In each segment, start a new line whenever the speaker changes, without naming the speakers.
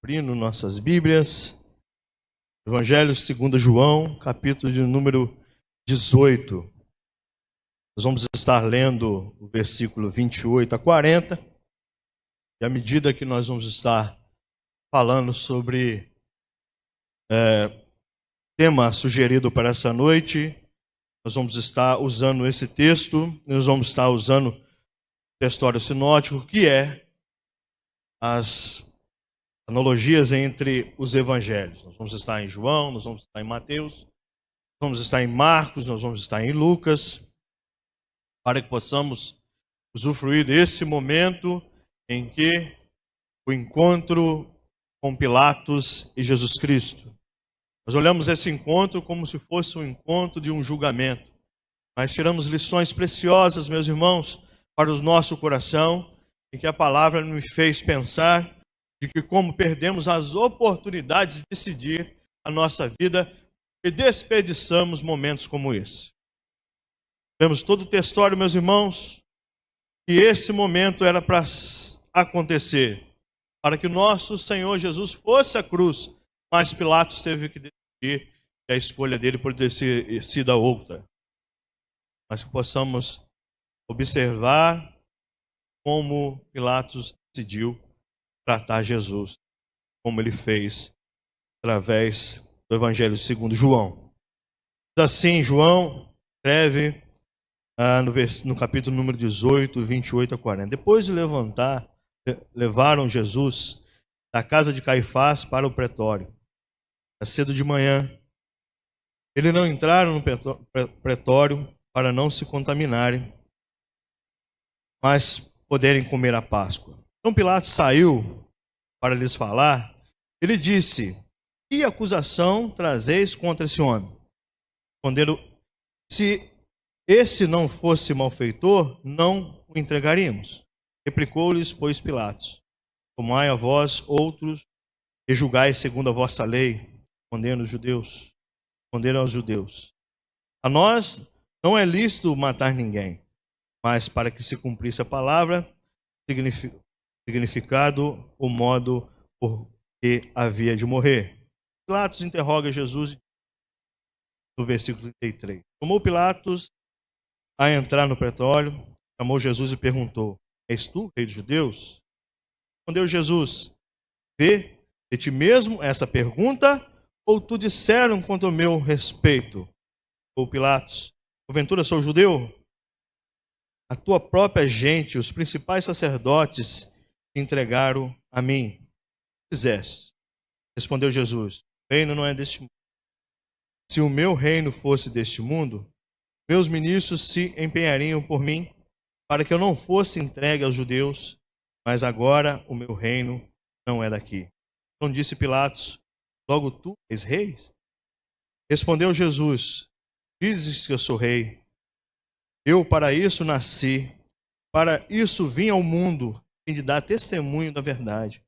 Abrindo nossas Bíblias, Evangelho segundo João, capítulo de número 18. Nós vamos estar lendo o versículo 28 a 40. E à medida que nós vamos estar falando sobre tema sugerido para essa noite, nós vamos estar usando esse texto, nós vamos estar usando o textório sinótico, que é as analogias entre os evangelhos. Nós vamos estar em João, nós vamos estar em Mateus, vamos estar em Marcos, nós vamos estar em Lucas, para que possamos usufruir desse momento em que o encontro com Pilatos e Jesus Cristo. Nós olhamos esse encontro como se fosse um encontro de um julgamento. Mas tiramos lições preciosas, meus irmãos, para o nosso coração, em que a palavra me fez pensar de que como perdemos as oportunidades de decidir a nossa vida e desperdiçamos momentos como esse. Vemos todo o textório, meus irmãos, que esse momento era para acontecer, para que nosso Senhor Jesus fosse à cruz, mas Pilatos teve que decidir que a escolha dele poderia ter sido a outra. Mas que possamos observar como Pilatos decidiu tratar Jesus, como ele fez através do Evangelho segundo João. Assim, João escreve no capítulo número 18, 28 a 40. Depois de levaram Jesus da casa de Caifás para o pretório. Cedo de manhã. Eles não entraram no pretório para não se contaminarem, mas poderem comer a Páscoa. Então Pilatos saiu para lhes falar. Ele disse: que acusação trazeis contra esse homem? Responderam: se esse não fosse malfeitor, não o entregaríamos. Replicou-lhes, pois, Pilatos: tomai a vós outros e julgai segundo a vossa lei. Responderam aos judeus: a nós não é lícito matar ninguém, mas para que se cumprisse a palavra, significado o modo por que havia de morrer. Pilatos interroga Jesus no versículo 33. Tomou Pilatos a entrar no pretório, chamou Jesus e perguntou: és tu, rei dos judeus? Respondeu Jesus: vê de ti mesmo essa pergunta, ou tu disseram contra o meu respeito? Ou Pilatos: porventura sou judeu? A tua própria gente, os principais sacerdotes, te entregaram a mim. Que fizeste? Respondeu Jesus: o reino não é deste mundo. Se o meu reino fosse deste mundo, meus ministros se empenhariam por mim, para que eu não fosse entregue aos judeus, mas agora o meu reino não é daqui. Então disse Pilatos: logo tu és rei? Respondeu Jesus: dizes que eu sou rei. Eu para isso nasci, para isso vim ao mundo, fim de dar testemunho da verdade.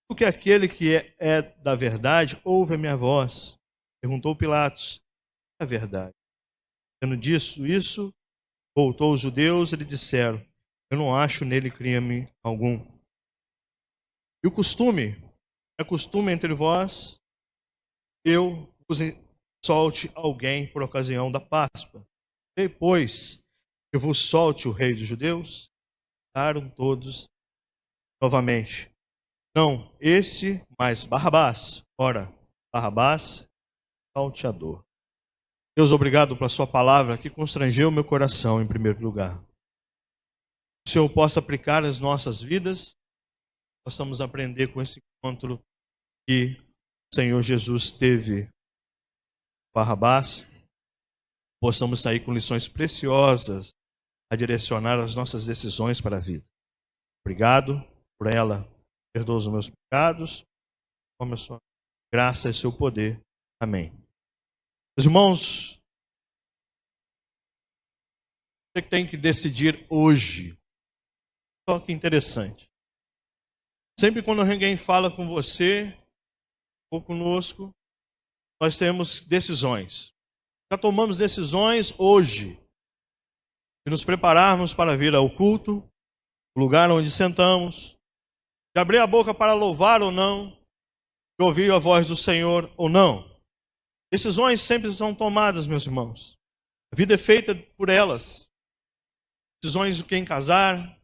Porque aquele que é da verdade ouve a minha voz. Perguntou Pilatos: é a verdade? Tendo dito isso, voltou os judeus e lhe disseram: eu não acho nele crime algum. E o costume, é costume entre vós, eu vos solte alguém por ocasião da Páscoa. Depois que vos solte o rei dos judeus, ficaram todos novamente: não, esse, mas Barrabás. Ora, Barrabás, salteador. Deus, obrigado pela sua palavra que constrangeu meu coração em primeiro lugar. Que o Senhor possa aplicar as nossas vidas, possamos aprender com esse encontro que o Senhor Jesus teve com Barrabás, possamos sair com lições preciosas a direcionar as nossas decisões para a vida. Obrigado por ela. Perdoa os meus pecados, como a sua graça e seu poder. Amém. Meus irmãos, você tem que decidir hoje. Só que interessante. Sempre quando alguém fala com você ou conosco, nós temos decisões. Já tomamos decisões hoje de nos prepararmos para vir ao culto, o lugar onde sentamos, de abrir a boca para louvar ou não, de ouvir a voz do Senhor ou não. Decisões sempre são tomadas, meus irmãos. A vida é feita por elas. Decisões de quem casar,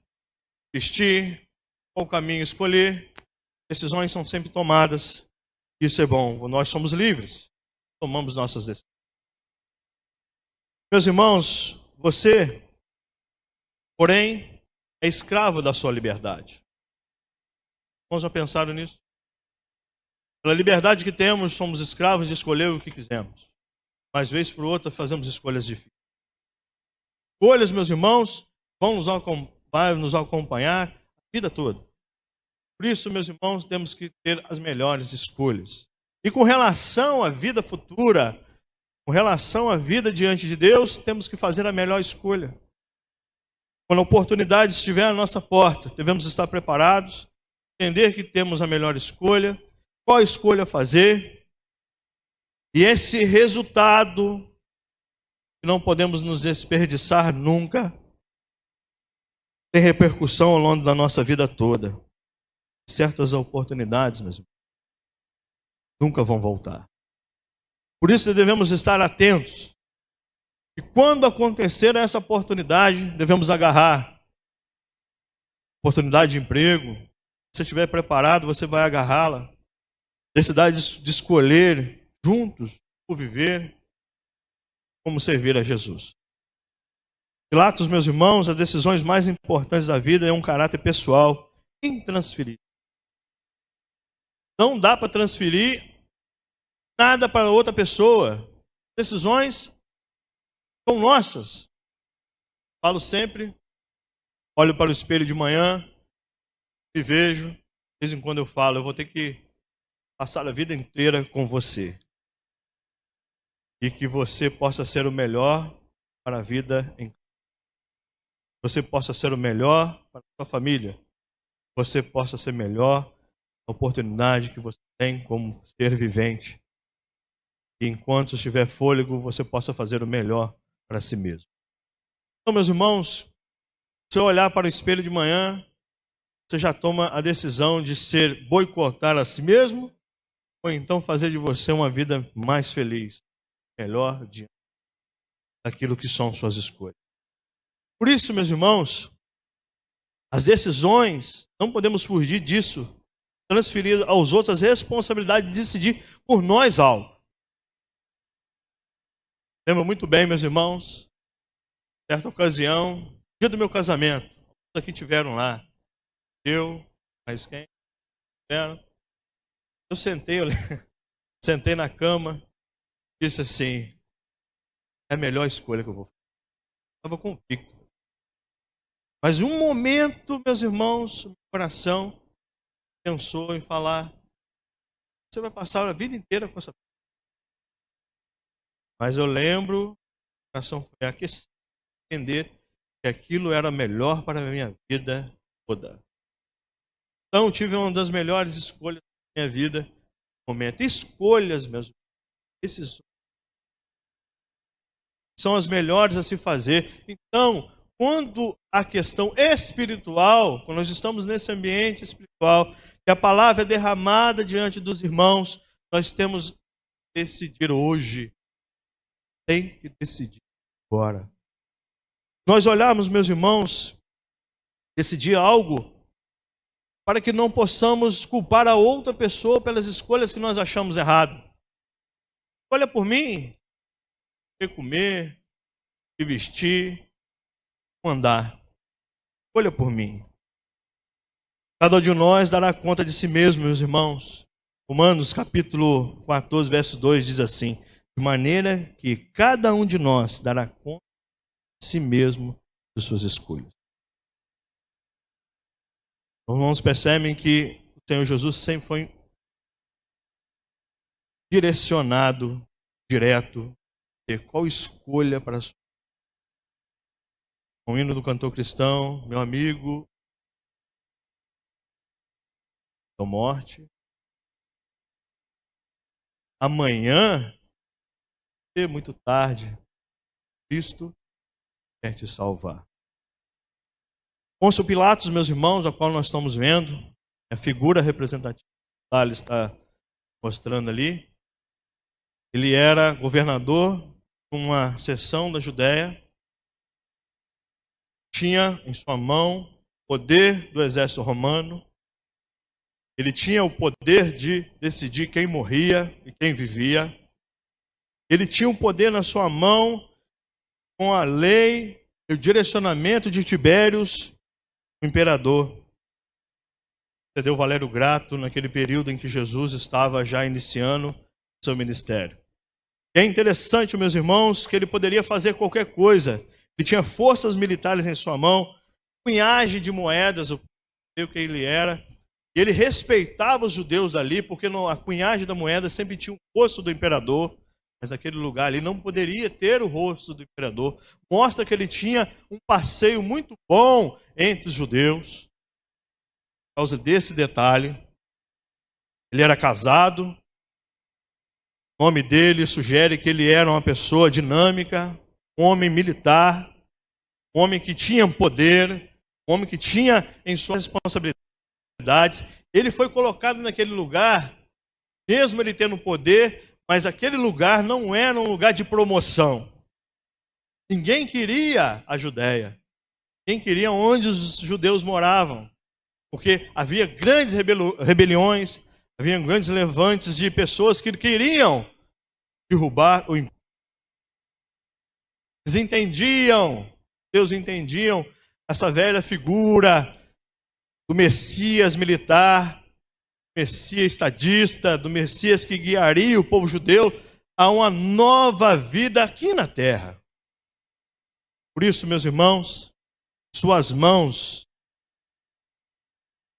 vestir, qual caminho escolher. Decisões são sempre tomadas. Isso é bom. Nós somos livres. Tomamos nossas decisões. Meus irmãos, você, porém, é escravo da sua liberdade. Vamos já pensar nisso? Pela liberdade que temos, somos escravos de escolher o que quisermos. Mas, vez por outra, fazemos escolhas difíceis. Escolhas, meus irmãos, vão nos acompanhar a vida toda. Por isso, meus irmãos, temos que ter as melhores escolhas. E com relação à vida futura, com relação à vida diante de Deus, temos que fazer a melhor escolha. Quando a oportunidade estiver à nossa porta, devemos estar preparados, entender que temos a melhor escolha, qual escolha fazer, e esse resultado, que não podemos nos desperdiçar nunca, tem repercussão ao longo da nossa vida toda. Certas oportunidades, meus irmãos, nunca vão voltar. Por isso devemos estar atentos. E quando acontecer essa oportunidade, devemos agarrar. Oportunidade de emprego. Se você estiver preparado, você vai agarrá-la. Necessidade de escolher juntos o viver, como servir a Jesus. Pilatos, meus irmãos, as decisões mais importantes da vida é um caráter pessoal, intransferível. Não dá para transferir nada para outra pessoa. Decisões são nossas. Falo sempre, olho para o espelho de manhã, me vejo, de vez em quando eu falo, eu vou ter que passar a vida inteira com você. E que você possa ser o melhor para a vida em casa. Você possa ser o melhor para a sua família. Você possa ser melhor na oportunidade que você tem como ser vivente. E enquanto estiver fôlego, você possa fazer o melhor para si mesmo. Então, meus irmãos, se eu olhar para o espelho de manhã, você já toma a decisão de ser boicotar a si mesmo, ou então fazer de você uma vida mais feliz, melhor diante daquilo que são suas escolhas. Por isso, meus irmãos, as decisões, não podemos fugir disso, transferir aos outros a responsabilidade de decidir por nós algo. Lembro muito bem, meus irmãos, certa ocasião, dia do meu casamento, todos aqui tiveram lá, eu, mais quem? Tiveram. Eu sentei na cama, disse assim, é a melhor escolha que eu vou fazer. Estava convicto. Mas em um momento, meus irmãos, meu coração pensou em falar, você vai passar a vida inteira com essa pessoa. Mas eu lembro, o coração foi aquecido, entender que aquilo era melhor para a minha vida toda. Então, tive uma das melhores escolhas da minha vida no momento. Escolhas, meus irmãos, esses são as melhores a se fazer. Então, quando a questão espiritual, quando nós estamos nesse ambiente espiritual, que a palavra é derramada diante dos irmãos, nós temos que decidir hoje. Tem que decidir agora. Nós olharmos, meus irmãos, decidir algo para que não possamos culpar a outra pessoa pelas escolhas que nós achamos errado. Olha por mim, o que comer, o que vestir, andar. Olha por mim. Cada um de nós dará conta de si mesmo, meus irmãos. Romanos capítulo 14, verso 2 diz assim, de maneira que cada um de nós dará conta de si mesmo de suas escolhas. Os irmãos percebem que o Senhor Jesus sempre foi direcionado, direto, ter qual escolha para a sua vida. O hino do cantor cristão, meu amigo, da morte. Amanhã, é muito tarde, Cristo quer te salvar. Pôncio Pilatos, meus irmãos, a qual nós estamos vendo, é a figura representativa. Lá ele está mostrando ali. Ele era governador de uma seção da Judéia. Tinha em sua mão o poder do exército romano. Ele tinha o poder de decidir quem morria e quem vivia. Ele tinha o poder na sua mão com a lei e o direcionamento de Tibérios, o imperador. Sucedeu Valério Grato naquele período em que Jesus estava já iniciando seu ministério. E é interessante, meus irmãos, que ele poderia fazer qualquer coisa. Ele tinha forças militares em sua mão, cunhagem de moedas, o que ele era. E ele respeitava os judeus ali, porque a cunhagem da moeda sempre tinha o rosto do imperador, mas naquele lugar ali não poderia ter o rosto do imperador. Mostra que ele tinha um passeio muito bom entre os judeus. Por causa desse detalhe, ele era casado. O nome dele sugere que ele era uma pessoa dinâmica, um homem militar, um homem que tinha poder, um homem que tinha em suas responsabilidades. Ele foi colocado naquele lugar, mesmo ele tendo poder, mas aquele lugar não era um lugar de promoção. Ninguém queria a Judéia. Ninguém queria onde os judeus moravam. Porque havia grandes rebeliões, havia grandes levantes de pessoas que queriam derrubar o império. Eles entendiam, Deus entendiam essa velha figura do Messias militar, do Messias estadista, do Messias que guiaria o povo judeu a uma nova vida aqui na terra. Por isso, meus irmãos, suas mãos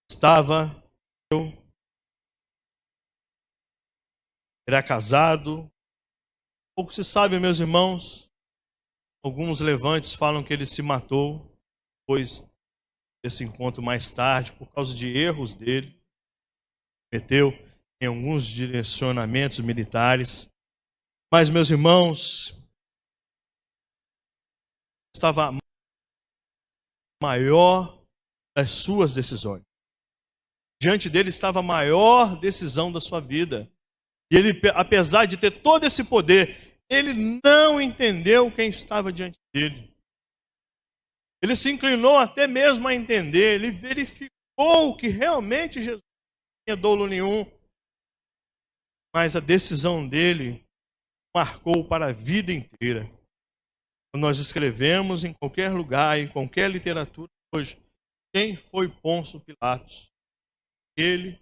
estava eu. Era casado. Pouco se sabe, meus irmãos. Alguns levantes falam que ele se matou depois desse encontro mais tarde, por causa de erros dele. Meteu em alguns direcionamentos militares. Mas, meus irmãos, estava maior das suas decisões. Diante dele estava a maior decisão da sua vida. E ele, apesar de ter todo esse poder, ele não entendeu quem estava diante dele. Ele se inclinou até mesmo a entender, ele verificou que realmente Jesus não tinha dolo nenhum. Mas a decisão dele marcou para a vida inteira. Quando nós escrevemos em qualquer lugar, em qualquer literatura hoje, quem foi Pôncio Pilatos? Ele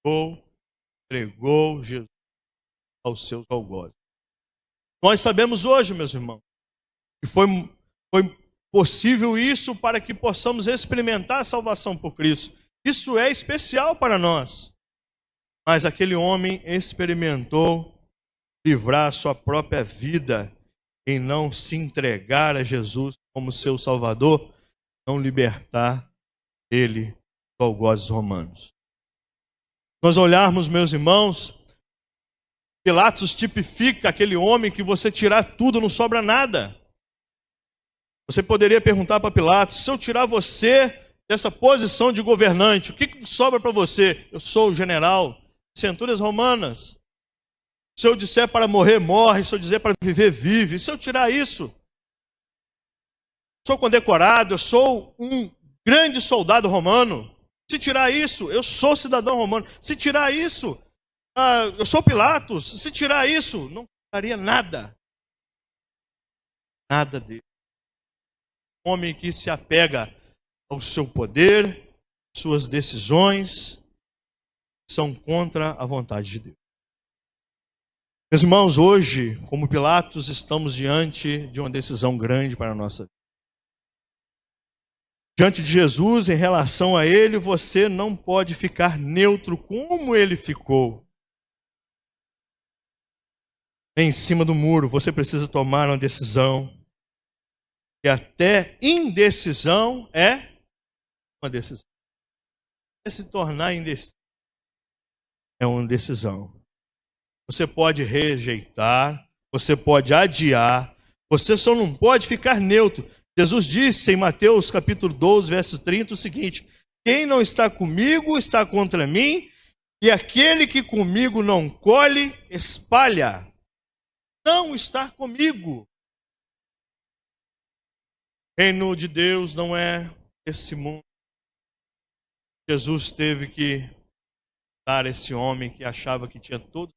entregou Jesus aos seus algozes. Nós sabemos hoje, meus irmãos, que foi possível isso para que possamos experimentar a salvação por Cristo. Isso é especial para nós. Mas aquele homem experimentou livrar a sua própria vida em não se entregar a Jesus como seu Salvador, não libertar ele dos algozes romanos. Nós olharmos, meus irmãos, Pilatos tipifica aquele homem que você tirar tudo, não sobra nada. Você poderia perguntar para Pilatos, se eu tirar você dessa posição de governante, o que sobra para você? Eu sou o general, centúrias romanas. Se eu disser para morrer, morre. Se eu dizer para viver, vive. Se eu tirar isso, sou condecorado, eu sou um grande soldado romano. Se tirar isso, eu sou cidadão romano. Se tirar isso, eu sou Pilatos. Se tirar isso, não faria nada. Nada dele. Um homem que se apega ao seu poder, suas decisões, são contra a vontade de Deus. Meus irmãos, hoje, como Pilatos, estamos diante de uma decisão grande para a nossa vida. Diante de Jesus, em relação a ele, você não pode ficar neutro como ele ficou. Em cima do muro, você precisa tomar uma decisão. E até indecisão é uma decisão. Se tornar indeciso é uma decisão. Você pode rejeitar, você pode adiar, você só não pode ficar neutro. Jesus disse em Mateus capítulo 12, verso 30 o seguinte: quem não está comigo está contra mim, E aquele que comigo não colhe, espalha. Não está comigo. O reino de Deus não é esse mundo. Jesus teve que dar esse homem que achava que tinha todo.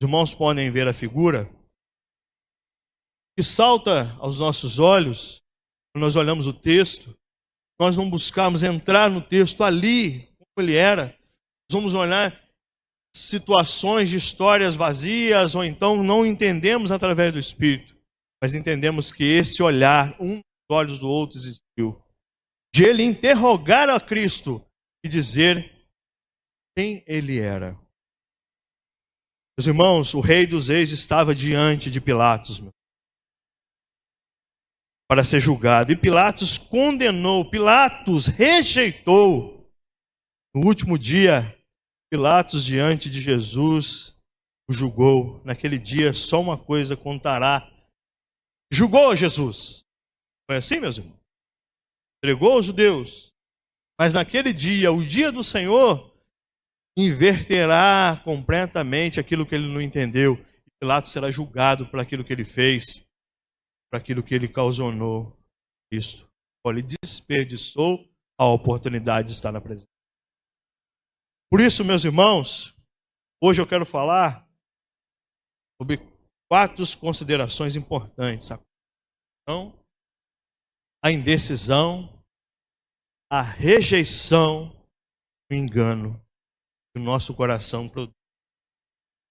Os irmãos podem ver a figura que salta aos nossos olhos, quando nós olhamos o texto, nós não buscamos entrar no texto ali, como ele era. Nós vamos olhar situações de histórias vazias, ou então não entendemos através do Espírito, mas entendemos que esse olhar, um dos olhos do outro existiu. De ele interrogar a Cristo e dizer quem ele era. Meus irmãos, o Rei dos Reis estava diante de Pilatos para ser julgado. E Pilatos condenou, Pilatos rejeitou. No último dia, Pilatos diante de Jesus o julgou. Naquele dia, só uma coisa contará. Julgou Jesus. Foi assim, meus irmãos? Entregou os judeus. Mas naquele dia, o dia do Senhor, inverterá completamente aquilo que ele não entendeu. E Pilatos será julgado por aquilo que ele fez, por aquilo que ele causou Cristo. Ele desperdiçou a oportunidade de estar na presença. Por isso, meus irmãos, hoje eu quero falar sobre 4 considerações importantes. A indecisão, a rejeição, o engano que o nosso coração produz.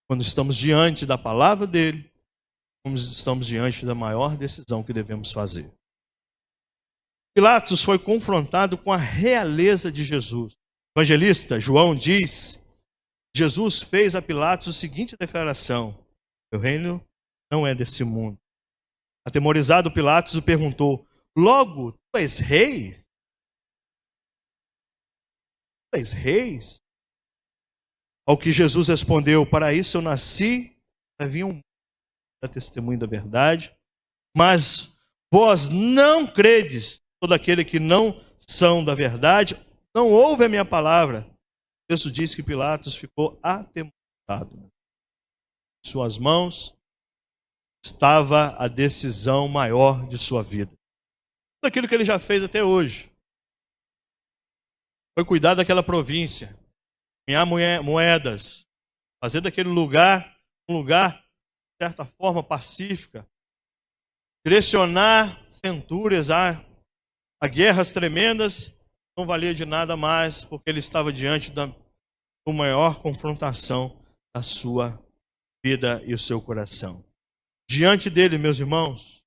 Quando estamos diante da palavra dele, como estamos diante da maior decisão que devemos fazer. Pilatos foi confrontado com a realeza de Jesus. O evangelista João diz: Jesus fez a Pilatos a seguinte declaração: meu reino não é desse mundo. Atemorizado, Pilatos o perguntou: logo, tu és rei? Tu és rei? Ao que Jesus respondeu: para isso eu nasci, havia um testemunho da verdade, mas vós não credes, todo aquele que não são da verdade, não ouve a minha palavra. O texto diz que Pilatos ficou atemorizado. Em suas mãos estava a decisão maior de sua vida. Tudo aquilo que ele já fez até hoje foi cuidar daquela província, ganhar moedas, fazer daquele lugar um lugar de certa forma pacífica, direcionar centúrias a guerras tremendas, não valia de nada mais, porque ele estava diante da maior confrontação da sua vida e o seu coração. Diante dele, meus irmãos,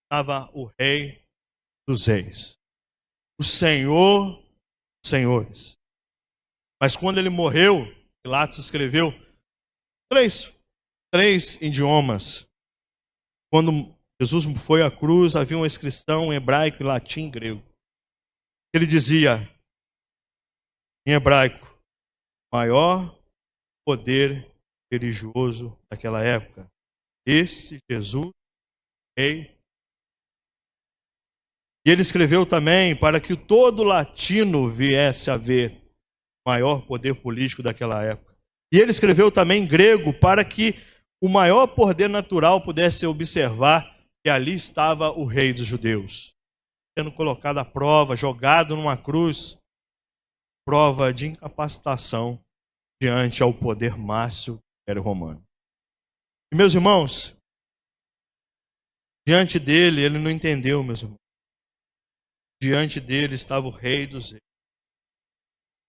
estava o Rei dos Reis, o Senhor dos Senhores. Mas quando ele morreu, Pilatos escreveu três idiomas. Quando Jesus foi à cruz, havia uma inscrição em hebraico, latim e grego. Ele dizia, em hebraico, maior poder religioso daquela época. Esse Jesus, rei. E ele escreveu também para que todo latino viesse a ver o maior poder político daquela época. E ele escreveu também em grego para que o maior poder natural pudesse observar que ali estava o rei dos judeus, sendo colocado à prova, jogado numa cruz, prova de incapacitação diante ao poder máximo do Império Romano. E meus irmãos, diante dele, ele não entendeu, meus irmãos. Diante dele estava o Rei dos Reis.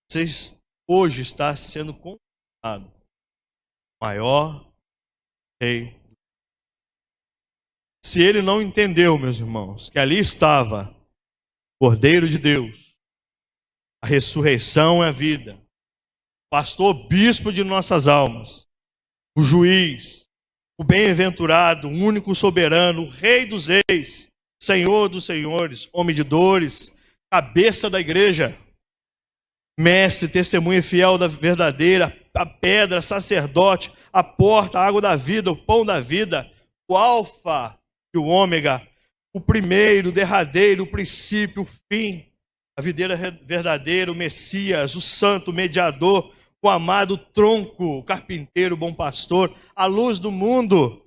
Você hoje está sendo confrontado, o maior Rei. Se ele não entendeu, meus irmãos, que ali estava o Cordeiro de Deus, a ressurreição e a vida, o pastor bispo de nossas almas, o juiz, o bem-aventurado, o único soberano, o Rei dos Reis, Senhor dos senhores, homem de dores, cabeça da igreja, mestre, testemunha fiel da verdadeira, a pedra, sacerdote, a porta, a água da vida, o pão da vida, o alfa e o ômega, o primeiro, o derradeiro, o princípio, o fim, a videira verdadeira, o Messias, o santo, o mediador, o amado tronco, o carpinteiro, o bom pastor, a luz do mundo,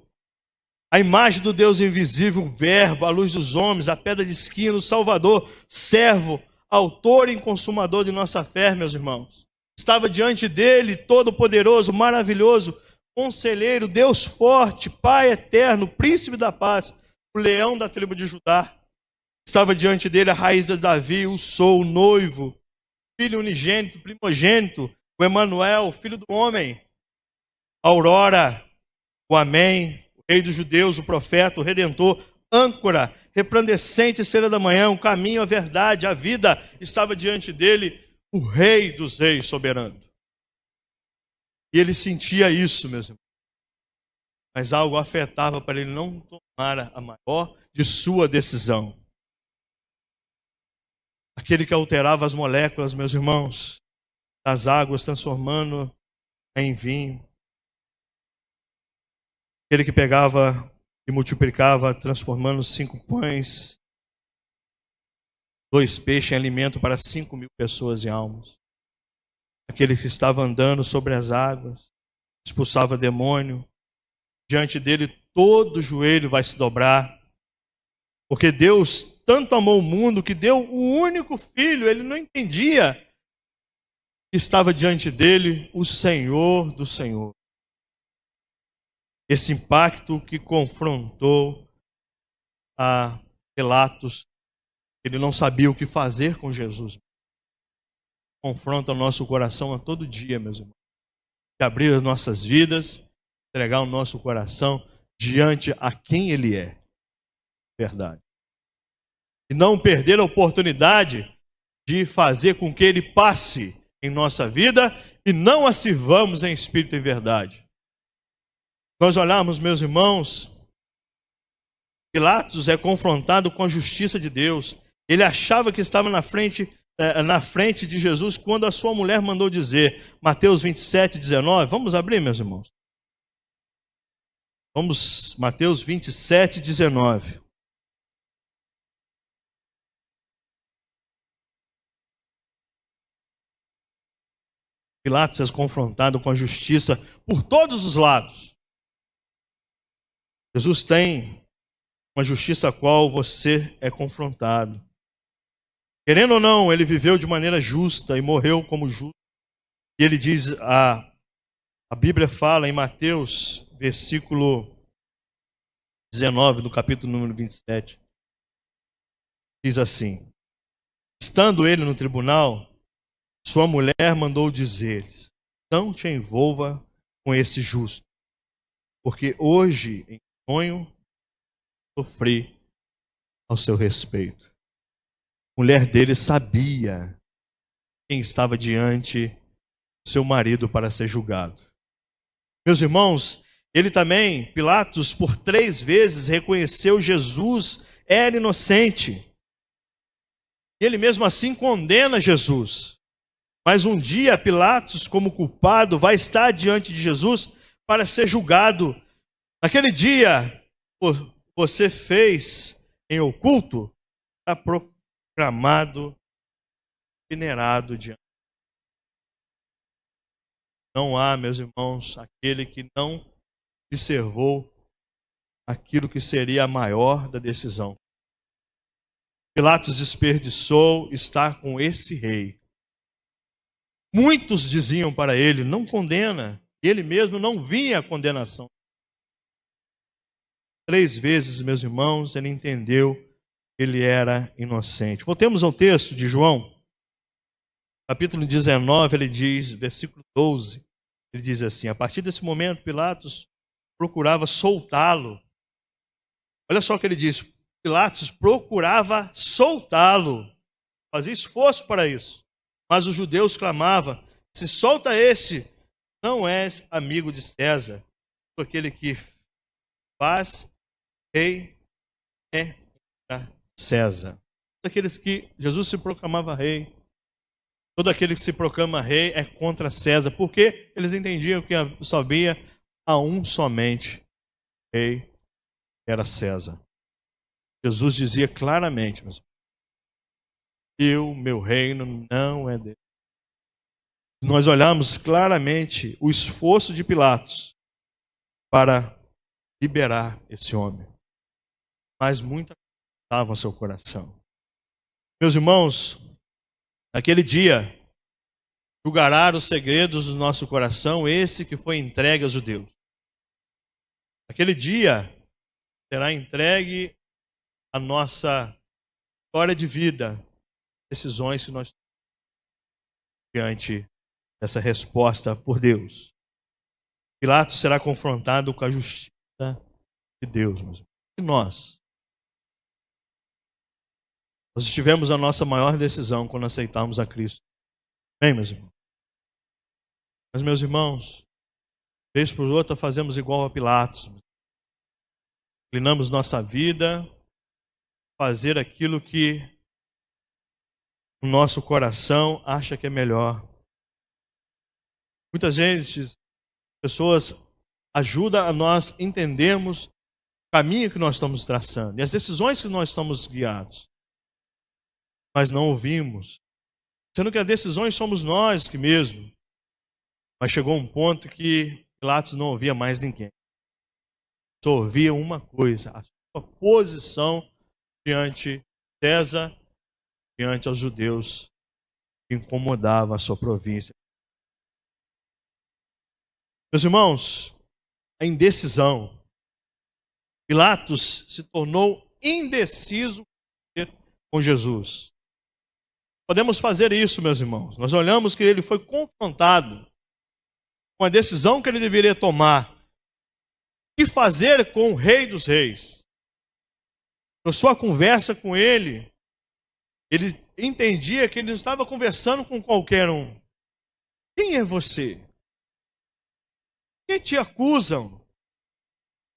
a imagem do Deus invisível, o verbo, a luz dos homens, a pedra de esquina, o salvador, servo, autor e consumador de nossa fé, meus irmãos. Estava diante dele, todo-poderoso, maravilhoso, conselheiro, Deus forte, Pai eterno, príncipe da paz, o leão da tribo de Judá. Estava diante dele a raiz de Davi, o Sou, o noivo, filho unigênito, primogênito, o Emanuel, filho do homem, a aurora, o Amém, o rei dos judeus, o profeta, o redentor, âncora, resplandecente estrela da manhã, o caminho, a verdade, a vida. Estava diante dele o rei dos reis soberano. E ele sentia isso, meus irmãos. Mas algo afetava para ele não tomar a maior de sua decisão. Aquele que alterava as moléculas, meus irmãos, das águas, transformando em vinho. Aquele que pegava e multiplicava, transformando 5 pães, 2 peixes em alimento para 5.000 pessoas e almas. Aquele que estava andando sobre as águas, expulsava demônio. Diante dele todo joelho vai se dobrar. Porque Deus tanto amou o mundo que deu o único filho. Ele não entendia que estava diante dele o Senhor do Senhor. Esse impacto que confrontou a Pilatos. Ele não sabia o que fazer com Jesus. Confronta o nosso coração a todo dia, meus irmãos. De abrir as nossas vidas, entregar o nosso coração diante a quem Ele é. Verdade. E não perder a oportunidade de fazer com que Ele passe em nossa vida e não a sirvamos em espírito e verdade. Nós olharmos, meus irmãos, Pilatos é confrontado com a justiça de Deus. Ele achava que estava na frente de Jesus quando a sua mulher mandou dizer, Mateus 27, 19. Vamos abrir, meus irmãos? Vamos, Mateus 27, 19. Pilatos é confrontado com a justiça por todos os lados. Jesus tem uma justiça a qual você é confrontado. Querendo ou não, ele viveu de maneira justa e morreu como justo. E ele diz, a Bíblia fala em Mateus, versículo 19, do capítulo número 27. Diz assim, estando ele no tribunal, sua mulher mandou dizer-lhes, não te envolva com esse justo, porque hoje, em sonho, sofri ao seu respeito. A mulher dele sabia quem estava diante do seu marido para ser julgado. Meus irmãos, ele também, Pilatos, por 3 vezes reconheceu Jesus era inocente. E ele mesmo assim condena Jesus. Mas um dia Pilatos, como culpado, vai estar diante de Jesus para ser julgado. Naquele dia, você fez em oculto, está proclamado, venerado diante. Não há, meus irmãos, aquele que não observou aquilo que seria a maior da decisão. Pilatos desperdiçou estar com esse rei. Muitos diziam para ele, não condena. Ele mesmo não via a condenação. 3 vezes, meus irmãos, ele entendeu que ele era inocente. Voltemos ao texto de João. Capítulo 19, ele diz, versículo 12, ele diz assim, a partir desse momento, Pilatos procurava soltá-lo. Olha só o que ele diz, Pilatos procurava soltá-lo, fazia esforço para isso. Mas os judeus clamavam, se solta este, não és amigo de César, aquele que faz rei é para César. Aqueles que Jesus se proclamava rei, todo aquele que se proclama rei é contra César, porque eles entendiam que só havia a um somente rei, que era César. Jesus dizia claramente, meu reino não é dele. Nós olhamos claramente o esforço de Pilatos para liberar esse homem. Mas muita coisa estava no seu coração. Meus irmãos, naquele dia, julgará os segredos do nosso coração, esse que foi entregue aos judeus. Naquele dia, será entregue a nossa história de vida, decisões que nós tomamos diante dessa resposta por Deus. Pilatos será confrontado com a justiça de Deus. E nós tivemos a nossa maior decisão quando aceitamos a Cristo. Bem, meus irmãos. Mas, meus irmãos, vez por outra fazemos igual a Pilatos. Inclinamos nossa vida a fazer aquilo que o nosso coração acha que é melhor. Muitas vezes, pessoas ajudam a nós entendermos o caminho que nós estamos traçando e as decisões que nós estamos guiados. Mas não ouvimos, sendo que as decisões somos nós que mesmo. Mas chegou um ponto que Pilatos não ouvia mais ninguém. Só ouvia uma coisa, a sua posição diante de César, diante aos judeus, que incomodava a sua província. Meus irmãos, a indecisão. Pilatos se tornou indeciso com Jesus. Podemos fazer isso, meus irmãos. Nós olhamos que ele foi confrontado com a decisão que ele deveria tomar. O que fazer com o Rei dos Reis? Na sua conversa com ele, ele entendia que ele não estava conversando com qualquer um. Quem é você? Quem te acusam?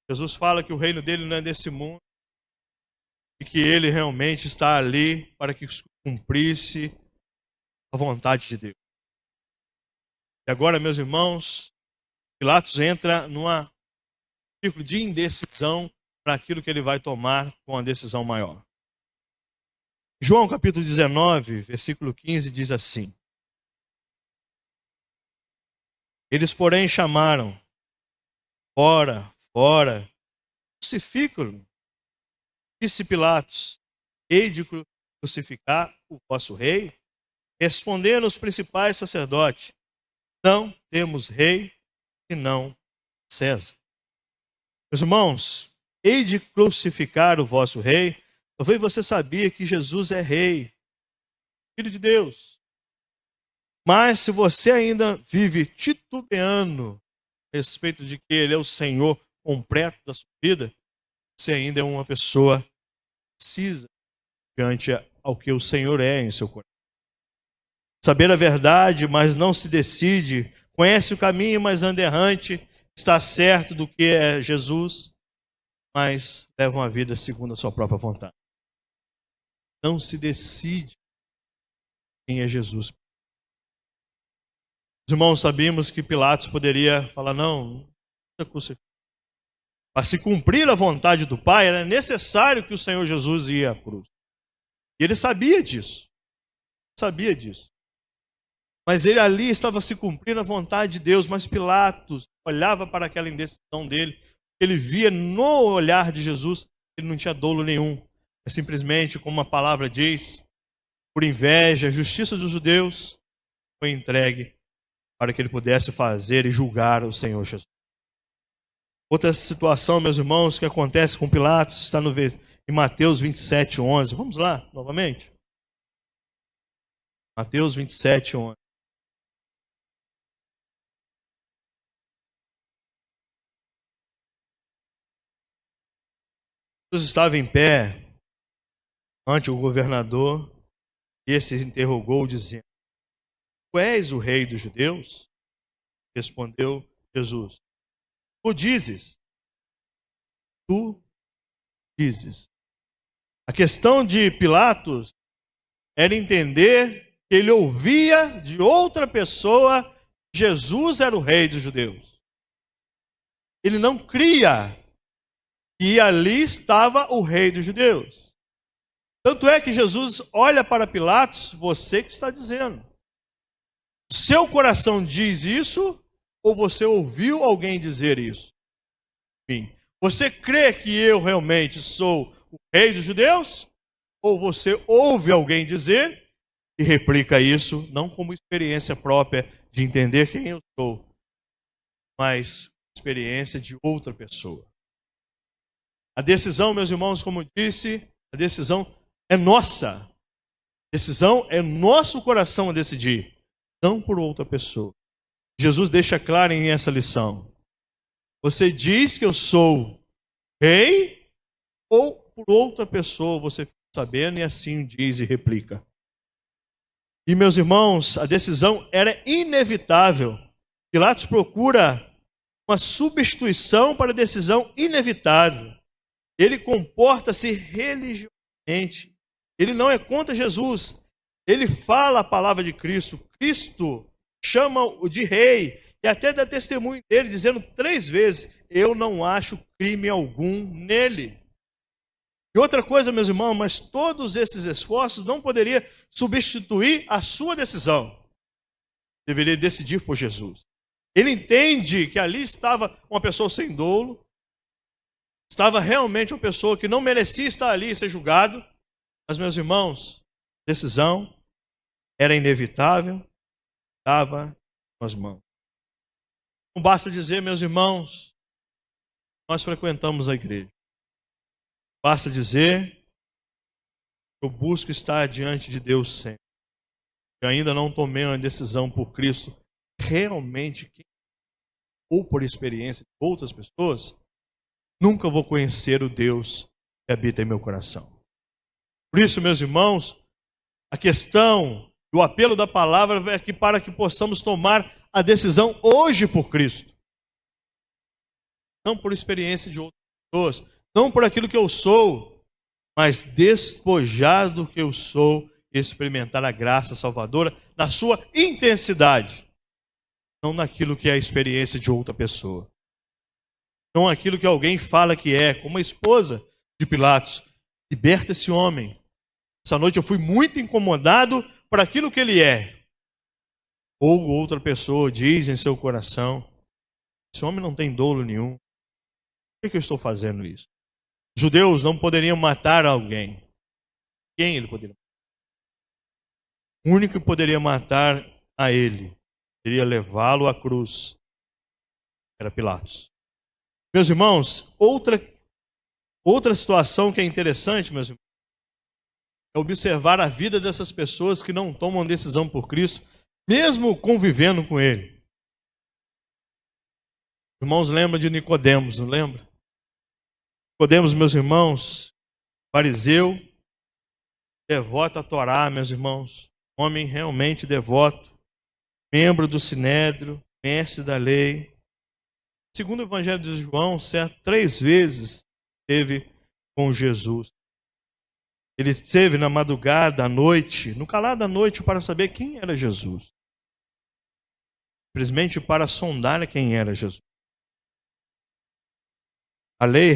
Jesus fala que o reino dele não é desse mundo e que ele realmente está ali para que cumprisse a vontade de Deus. E agora, meus irmãos, Pilatos entra numa ciclo de indecisão para aquilo que ele vai tomar com a decisão maior. João capítulo 19, versículo 15 diz assim: Eles, porém, chamaram, fora, crucifica-o. Disse Pilatos: hei de crucificar o vosso rei? Responderam os principais sacerdotes: não temos rei senão César. Meus irmãos, hei de crucificar o vosso rei? Talvez você sabia que Jesus é rei, filho de Deus. Mas se você ainda vive titubeando a respeito de que ele é o Senhor completo da sua vida, você ainda é uma pessoa precisa diante ao que o Senhor é em seu coração. Saber a verdade, mas não se decide. Conhece o caminho, mas anda errante. Está certo do que é Jesus, mas leva uma vida segundo a sua própria vontade. Não se decide quem é Jesus. Os irmãos, sabíamos que Pilatos poderia falar: não para se cumprir a vontade do Pai, era necessário que o Senhor Jesus ia à cruz. E ele sabia disso. Mas ele ali estava se cumprindo a vontade de Deus, mas Pilatos olhava para aquela indecisão dele, ele via no olhar de Jesus, ele não tinha dolo nenhum. É simplesmente, como a palavra diz, por inveja, a justiça dos judeus foi entregue para que ele pudesse fazer e julgar o Senhor Jesus. Outra situação, meus irmãos, que acontece com Pilatos, está em Mateus 27, 11. Vamos lá, novamente. Mateus 27, 11. Jesus estava em pé ante o governador e esse interrogou, dizendo: Tu és o rei dos judeus? Respondeu Jesus: Tu dizes. A questão de Pilatos era entender que ele ouvia de outra pessoa que Jesus era o rei dos judeus. Ele não cria que ali estava o rei dos judeus. Tanto é que Jesus olha para Pilatos, você que está dizendo. Seu coração diz isso ou você ouviu alguém dizer isso? Enfim, você crê que eu realmente sou o rei dos judeus? Ou você ouve alguém dizer e replica isso, não como experiência própria de entender quem eu sou, mas experiência de outra pessoa. A decisão, meus irmãos, como eu disse, a decisão é nossa. A decisão é nosso coração a decidir, não por outra pessoa. Jesus deixa claro em essa lição. Você diz que eu sou rei ou por outra pessoa você fica sabendo e assim diz e replica. E meus irmãos, a decisão era inevitável. Pilatos procura uma substituição para a decisão inevitável. Ele comporta-se religiosamente. Ele não é contra Jesus. Ele fala a palavra de Cristo. Cristo chama-o de rei e até dá testemunho dele, dizendo 3 vezes, eu não acho crime algum nele. E outra coisa, meus irmãos, mas todos esses esforços não poderiam substituir a sua decisão. Deveria decidir por Jesus. Ele entende que ali estava uma pessoa sem dolo, estava realmente uma pessoa que não merecia estar ali e ser julgado. Mas, meus irmãos, a decisão era inevitável, estava nas mãos. Não basta dizer, meus irmãos, nós frequentamos a igreja. Basta dizer que eu busco estar diante de Deus sempre. Eu ainda não tomei uma decisão por Cristo, realmente, ou por experiência de outras pessoas, nunca vou conhecer o Deus que habita em meu coração. Por isso, meus irmãos, a questão, o apelo da palavra é que para que possamos tomar a decisão hoje por Cristo. Não por experiência de outras pessoas, não por aquilo que eu sou, mas despojar do que eu sou e experimentar a graça salvadora na sua intensidade. Não naquilo que é a experiência de outra pessoa. Não aquilo que alguém fala que é, como a esposa de Pilatos. Liberta esse homem. Essa noite eu fui muito incomodado por aquilo que ele é. Ou outra pessoa diz em seu coração, esse homem não tem dolo nenhum. Por que eu estou fazendo isso? Os judeus não poderiam matar alguém. Quem ele poderia matar? O único que poderia matar a ele, iria levá-lo à cruz, era Pilatos. Meus irmãos, outra situação que é interessante, meus irmãos, é observar a vida dessas pessoas que não tomam decisão por Cristo, mesmo convivendo com Ele. Irmãos, lembram de Nicodemos, não lembra? Nicodemos, meus irmãos, fariseu, devoto à Torá, meus irmãos, homem realmente devoto, membro do Sinédrio, mestre da lei. Segundo o Evangelho de João, 3 vezes esteve com Jesus. Ele esteve na madrugada, à noite, no calar da noite, para saber quem era Jesus. Simplesmente para sondar quem era Jesus. A lei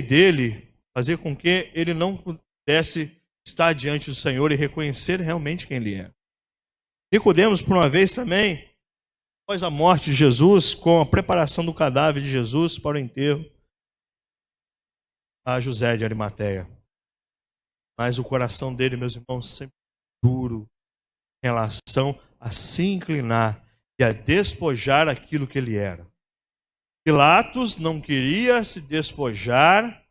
dele fazia com que ele não pudesse estar diante do Senhor e reconhecer realmente quem ele era. Nicodemos, por uma vez também, após a morte de Jesus, com a preparação do cadáver de Jesus para o enterro, a José de Arimateia. Mas o coração dele, meus irmãos, sempre duro em relação a se inclinar e a despojar aquilo que ele era. Pilatos não queria se despojar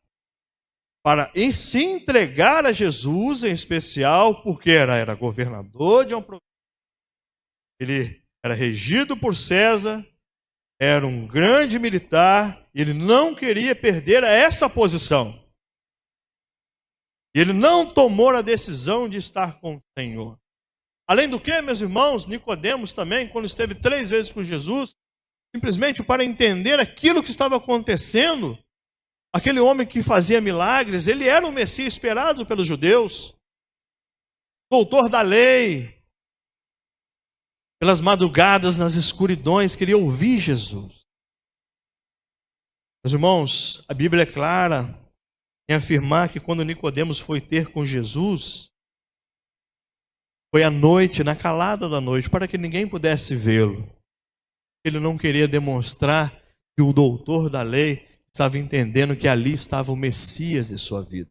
para se entregar a Jesus, em especial porque era governador de uma província. Ele era regido por César, era um grande militar, e ele não queria perder essa posição. Ele não tomou a decisão de estar com o Senhor. Além do que, meus irmãos, Nicodemos também, quando esteve 3 vezes com Jesus, simplesmente para entender aquilo que estava acontecendo, aquele homem que fazia milagres, ele era o Messias esperado pelos judeus, doutor da lei, pelas madrugadas, nas escuridões, queria ouvir Jesus. Meus irmãos, a Bíblia é clara, em afirmar que quando Nicodemos foi ter com Jesus, foi à noite, na calada da noite, para que ninguém pudesse vê-lo. Ele não queria demonstrar que o doutor da lei estava entendendo que ali estava o Messias de sua vida.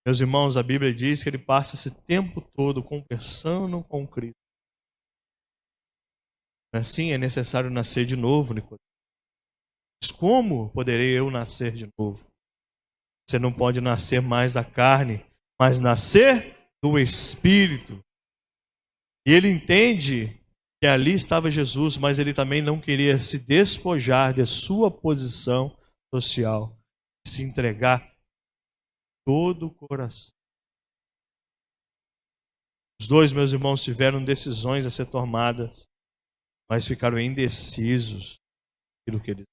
Meus irmãos, a Bíblia diz que ele passa esse tempo todo conversando com Cristo. Assim, é necessário nascer de novo, Nicodemos. Mas como poderei eu nascer de novo? Você não pode nascer mais da carne, mas nascer do Espírito. E ele entende que ali estava Jesus, mas ele também não queria se despojar de sua posição social, se entregar todo o coração. Os dois, meus irmãos, tiveram decisões a ser tomadas, mas ficaram indecisos daquilo que eles.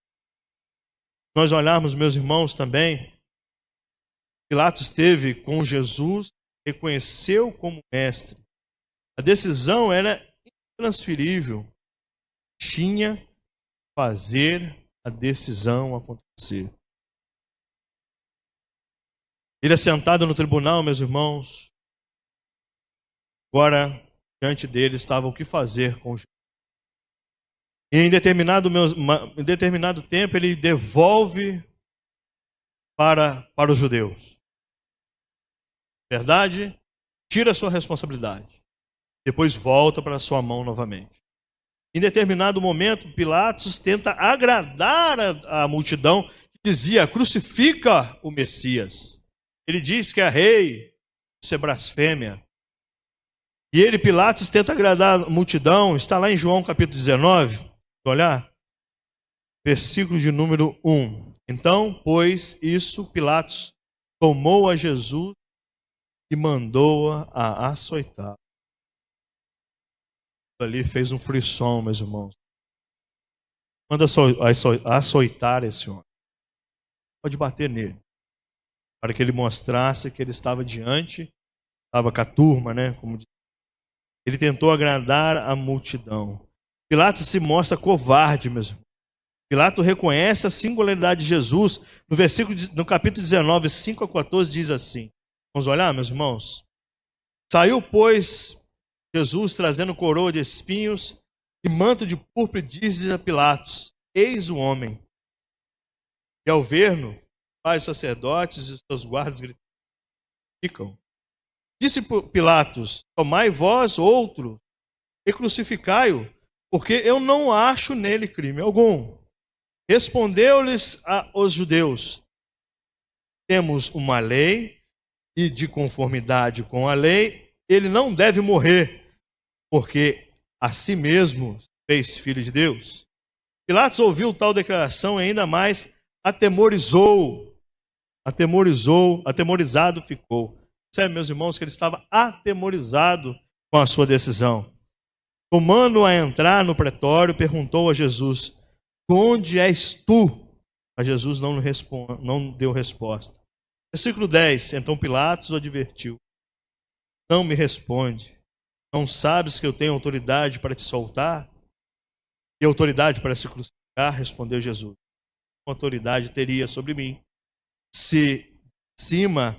Nós olharmos, meus irmãos, também, Pilatos esteve com Jesus, reconheceu como mestre. A decisão era intransferível. Tinha que fazer a decisão acontecer. Ele assentado no tribunal, meus irmãos, agora diante dele estava o que fazer com Jesus. E em determinado tempo ele devolve para os judeus. Verdade? Tira a sua responsabilidade. Depois volta para a sua mão novamente. Em determinado momento, Pilatos tenta agradar a multidão que dizia: crucifica o Messias. Ele diz que é rei, isso é blasfêmia. E ele, Pilatos, tenta agradar a multidão, está lá em João capítulo 19, olhar, versículo de número 1. Então, pois isso, Pilatos tomou a Jesus e mandou-a a açoitar. Ali fez um frisson, meus irmãos. Manda açoitar esse homem. Pode bater nele. Para que ele mostrasse que ele estava diante, estava com a turma, né? Como diz. Ele tentou agradar a multidão. Pilatos se mostra covarde, meus irmãos. Pilatos reconhece a singularidade de Jesus. No capítulo 19, 5 a 14, diz assim. Vamos olhar, meus irmãos? Saiu, pois, Jesus trazendo coroa de espinhos e manto de púrpura, e diz a Pilatos: eis o homem. E ao ver-no, os sacerdotes e os seus guardas ficam. Disse Pilatos: tomai vós outro e crucificai-o, porque eu não acho nele crime algum. Respondeu-lhes os judeus: temos uma lei, e de conformidade com a lei, ele não deve morrer, porque a si mesmo fez filho de Deus. Pilatos ouviu tal declaração e ainda mais atemorizado ficou. Sabe, meus irmãos, que ele estava atemorizado com a sua decisão. Tomando-o a entrar no pretório, perguntou a Jesus: onde és tu? Mas Jesus não deu resposta. Versículo 10. Então Pilatos o advertiu: não me responde. Não sabes que eu tenho autoridade para te soltar? E autoridade para se crucificar? Respondeu Jesus: autoridade teria sobre mim, se cima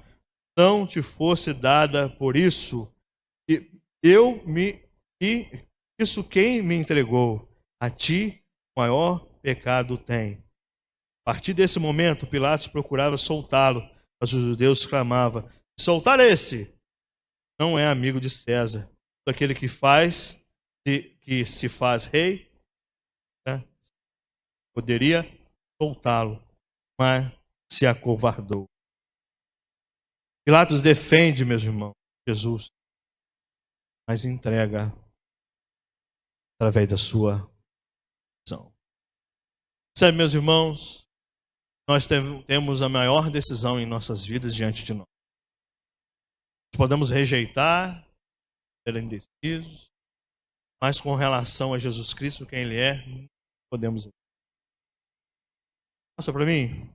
não te fosse dada por isso, e isso quem me entregou a ti, maior pecado tem. A partir desse momento, Pilatos procurava soltá-lo, mas os judeus clamavam: soltar esse não é amigo de César. Aquele que se faz rei, né, poderia soltá-lo, mas se acovardou. Pilatos defende, meus irmãos, Jesus, mas entrega através da sua decisão. Sabe, meus irmãos, nós temos a maior decisão em nossas vidas diante de nós. Podemos rejeitar, ser indecisos, mas com relação a Jesus Cristo, quem Ele é, podemos. Mostra para mim.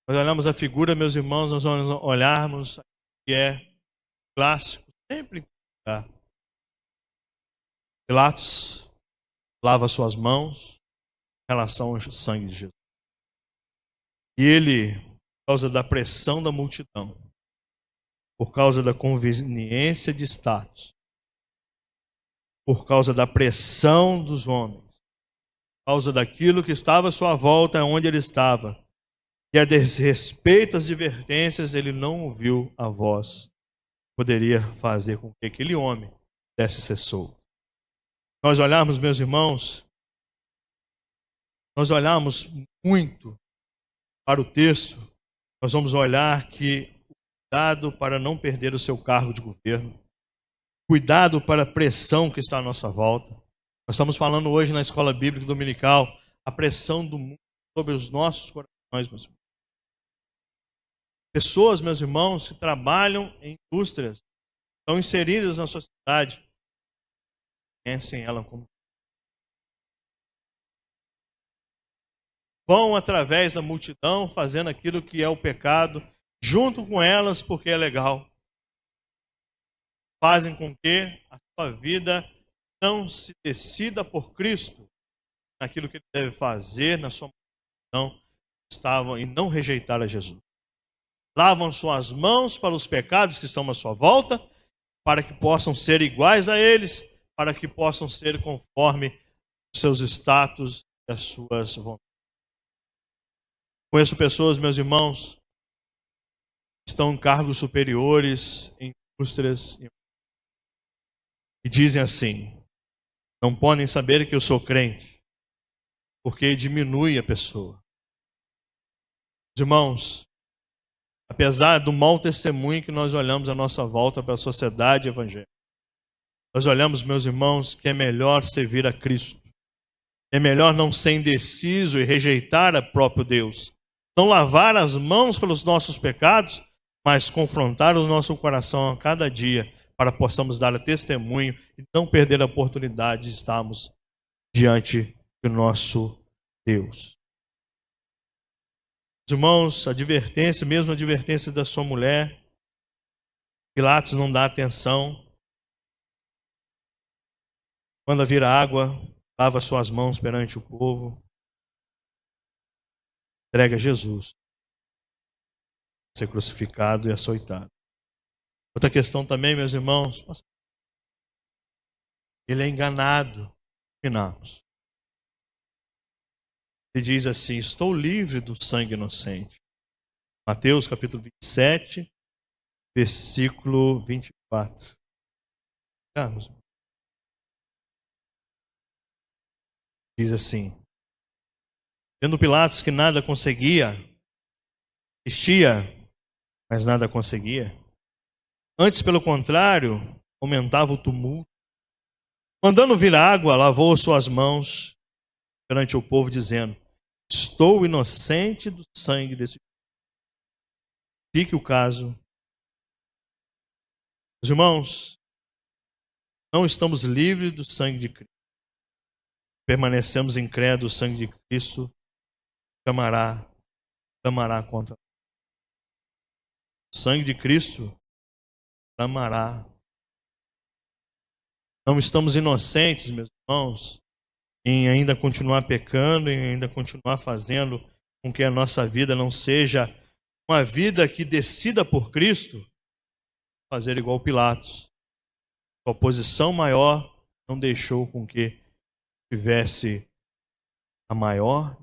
Nós olhamos a figura, meus irmãos, nós vamos olharmos que é clássico, sempre entregar. Pilatos lava suas mãos em relação ao sangue de Jesus. E ele, por causa da pressão da multidão, por causa da conveniência de status, por causa da pressão dos homens, por causa daquilo que estava à sua volta, onde ele estava, e a desrespeito às advertências, ele não ouviu a voz. Poderia fazer com que aquele homem desse ser solto. Nós olharmos, meus irmãos, nós olharmos muito para o texto, nós vamos olhar que cuidado para não perder o seu cargo de governo, cuidado para a pressão que está à nossa volta. Nós estamos falando hoje na escola bíblica dominical a pressão do mundo sobre os nossos corações, meus irmãos. Pessoas, meus irmãos, que trabalham em indústrias, estão inseridas na sociedade, conhecem ela como vão através da multidão fazendo aquilo que é o pecado, junto com elas porque é legal. Fazem com que a sua vida não se decida por Cristo naquilo que ele deve fazer na sua multidão, estavam e não rejeitar a Jesus. Lavam suas mãos para os pecados que estão à sua volta, para que possam ser iguais a eles, para que possam ser conforme os seus status e as suas vontades. Conheço pessoas, meus irmãos, que estão em cargos superiores, em indústrias, e dizem assim: não podem saber que eu sou crente, porque diminui a pessoa. Meus irmãos, apesar do mau testemunho que nós olhamos à nossa volta para a sociedade evangélica, nós olhamos, meus irmãos, que é melhor servir a Cristo. É melhor não ser indeciso e rejeitar a próprio Deus. Não lavar as mãos pelos nossos pecados, mas confrontar o nosso coração a cada dia para possamos dar testemunho e não perder a oportunidade de estarmos diante do nosso Deus. Irmãos, a advertência, mesmo a advertência da sua mulher, Pilatos não dá atenção. Quando vira água, lava suas mãos perante o povo, entrega Jesus, ser crucificado e açoitado. Outra questão também, meus irmãos, ele é enganado. Finamos. Ele diz assim: estou livre do sangue inocente. Mateus capítulo 27, versículo 24. Vamos. Diz assim: vendo Pilatos que nada conseguia, insistia, mas nada conseguia. Antes, pelo contrário, aumentava o tumulto. Mandando vir água, lavou suas mãos perante o povo, dizendo: estou inocente do sangue desse. Fique o caso. Os irmãos, não estamos livres do sangue de Cristo. Permanecemos incrédulos, o sangue de Cristo clamará contra nós. O sangue de Cristo clamará. Não estamos inocentes, meus irmãos, em ainda continuar pecando, em ainda continuar fazendo com que a nossa vida não seja uma vida que decida por Cristo, fazer igual Pilatos. Sua posição maior não deixou com que tivesse a maior.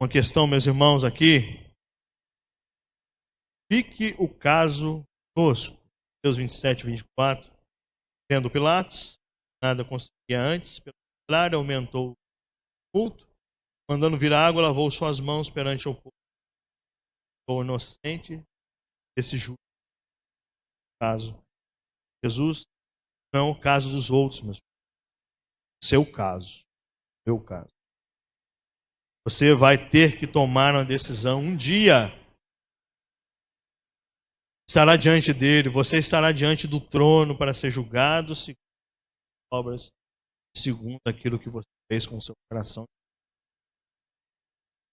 Uma questão, meus irmãos, aqui. Fique o caso conosco. Mateus 27, 24. Vendo Pilatos, nada conseguia antes, pelo contrário, aumentou o culto. Mandando vir água, lavou suas mãos perante o povo. Sou inocente desse justo caso. Jesus não é o caso dos outros, mas seu caso, meu caso. Você vai ter que tomar uma decisão um dia. Estará diante dele, você estará diante do trono para ser julgado segundo as obras, segundo aquilo que você fez com o seu coração.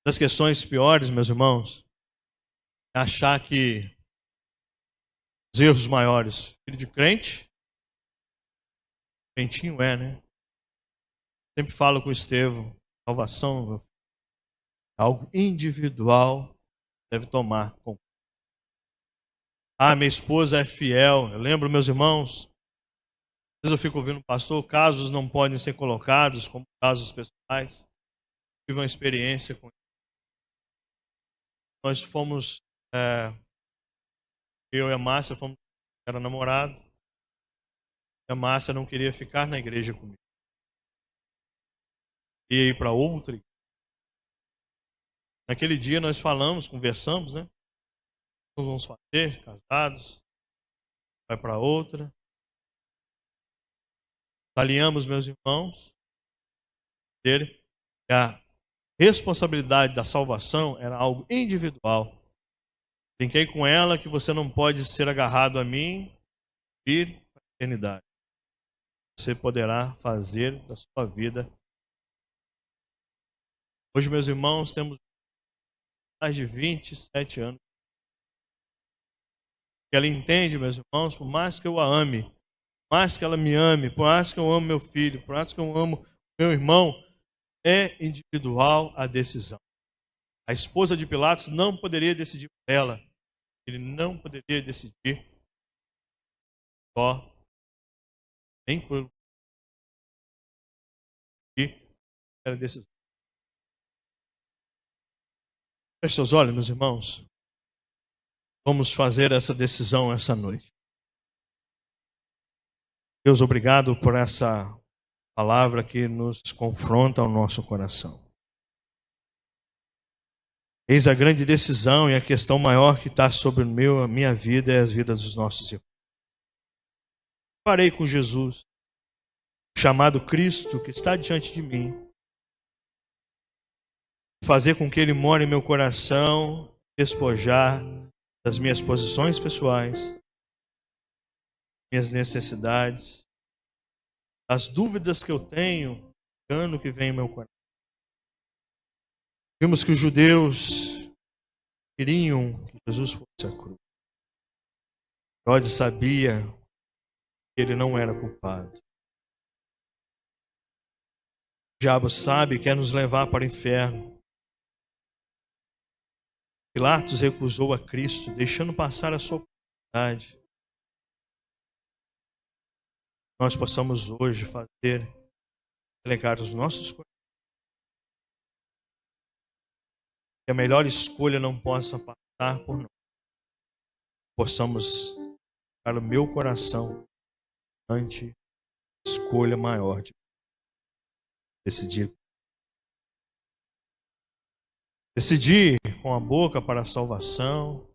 Das questões piores, meus irmãos, é achar que os erros maiores, filho de crente, crentinho é, né? Sempre falo com o Estevão, Salvação, meu filho, é algo individual, deve tomar. Minha esposa é fiel. Eu lembro, meus irmãos, às vezes eu fico ouvindo, pastor, casos não podem ser colocados como casos pessoais. Tive uma experiência com isso. Nós fomos, eu e a Márcia, era namorado. E a Márcia não queria ficar na igreja comigo. Ia ir para outra igreja. Naquele dia nós falamos, conversamos, né? Nós vamos fazer, casados. Vai para outra. Alinhamos meus irmãos dele. A responsabilidade da salvação era algo individual. Brinquei com ela que você não pode ser agarrado a mim e ir para a eternidade. Você poderá fazer da sua vida. Hoje, meus irmãos, temos mais de 27 anos. Ela entende, meus irmãos, por mais que eu a ame, por mais que ela me ame, por mais que eu amo meu filho, por mais que eu amo meu irmão, é individual a decisão. A esposa de Pilatos não poderia decidir por ela. Ele não poderia decidir só, nem por era decisão. Feche seus olhos, meus irmãos. Vamos fazer essa decisão essa noite. Deus, obrigado por essa palavra que nos confronta ao nosso coração. Eis a grande decisão e a questão maior que está sobre a minha vida e a vida dos nossos irmãos. Parei com Jesus, o chamado Cristo que está diante de mim, fazer com que Ele more em meu coração, despojar das minhas posições pessoais, minhas necessidades, as dúvidas que eu tenho, ano que vem em meu coração. Vimos que os judeus queriam que Jesus fosse à cruz. Herodes sabia que ele não era culpado. O diabo sabe e quer nos levar para o inferno. Pilatos recusou a Cristo, deixando passar a sua oportunidade. Nós possamos hoje entregar os nossos corações. Que a melhor escolha não possa passar por nós. Possamos dar o meu coração ante a escolha maior de decidir. Decidir com a boca para a salvação,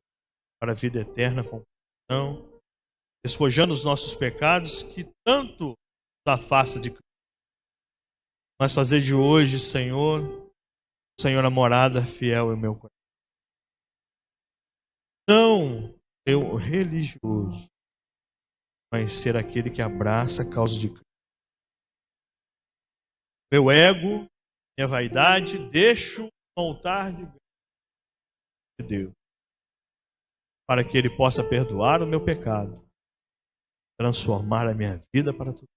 para a vida eterna com perdão, despojando os nossos pecados que tanto nos afasta de Cristo. Mas fazer de hoje, Senhor, a morada fiel em meu coração. Não eu religioso, mas ser aquele que abraça a causa de Cristo. Meu ego, minha vaidade, deixo no altar de Deus, para que Ele possa perdoar o meu pecado, transformar a minha vida para tudo.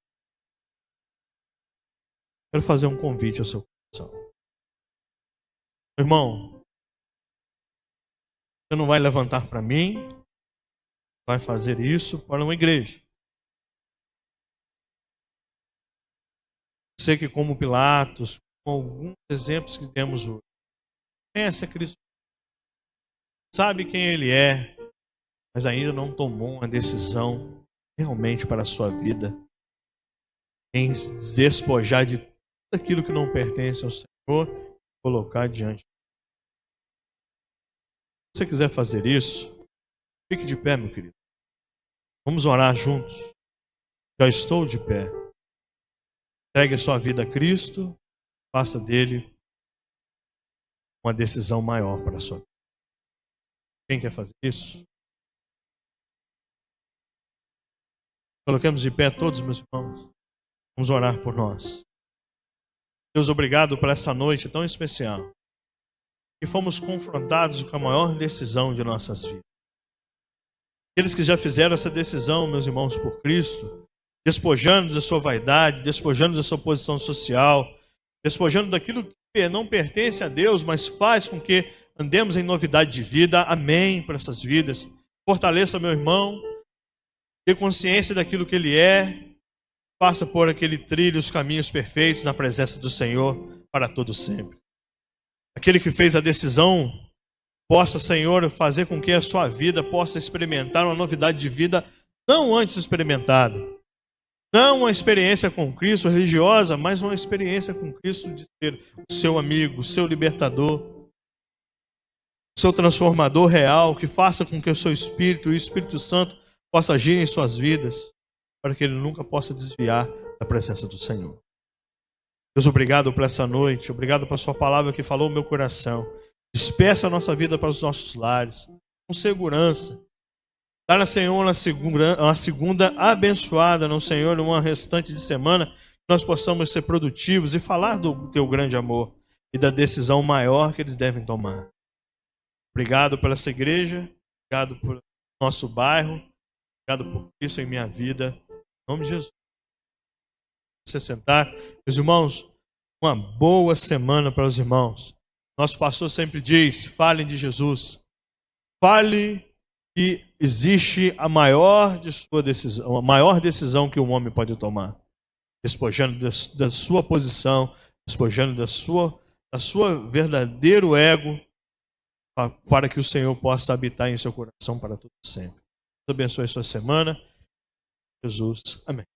Quero fazer um convite ao seu coração. Irmão, você não vai levantar para mim, vai fazer isso para uma igreja. Sei que como Pilatos, com alguns exemplos que temos hoje, conhece a Cristo, sabe quem Ele é, mas ainda não tomou uma decisão realmente para a sua vida, em despojar de tudo aquilo que não pertence ao Senhor e colocar diante. Se você quiser fazer isso, fique de pé, meu querido. Vamos orar juntos. Já estou de pé. Entregue a sua vida a Cristo, faça dele uma decisão maior para a sua vida. Quem quer fazer isso? Coloquemos de pé todos, meus irmãos. Vamos orar por nós. Deus, obrigado por essa noite tão especial. Que fomos confrontados com a maior decisão de nossas vidas. Aqueles que já fizeram essa decisão, meus irmãos, por Cristo, despojando da sua vaidade, despojando da sua posição social, despojando daquilo que não pertence a Deus, mas faz com que andemos em novidade de vida. Amém para essas vidas. Fortaleça meu irmão, dê consciência daquilo que ele é, faça por aquele trilho os caminhos perfeitos na presença do Senhor para todo sempre. Aquele que fez a decisão, possa, Senhor, fazer com que a sua vida possa experimentar uma novidade de vida não antes experimentada. Não uma experiência com Cristo religiosa, mas uma experiência com Cristo de ser o seu amigo, o seu libertador, o seu transformador real, que faça com que o seu Espírito e o Espírito Santo possa agir em suas vidas, para que ele nunca possa desviar da presença do Senhor. Deus, obrigado por essa noite, obrigado por sua palavra que falou no meu coração. Despeça a nossa vida para os nossos lares, com segurança. Dá, Senhor, uma segunda abençoada no Senhor, uma restante de semana, que nós possamos ser produtivos e falar do teu grande amor e da decisão maior que eles devem tomar. Obrigado por essa igreja, obrigado por nosso bairro, obrigado por isso em minha vida. Em nome de Jesus. Se sentar. Meus irmãos, uma boa semana para os irmãos. Nosso pastor sempre diz, falem de Jesus. Fale que existe a maior decisão que um homem pode tomar. Despojando da sua posição, despojando da sua verdadeiro ego, para que o Senhor possa habitar em seu coração para todo sempre. Deus abençoe a sua semana. Jesus. Amém.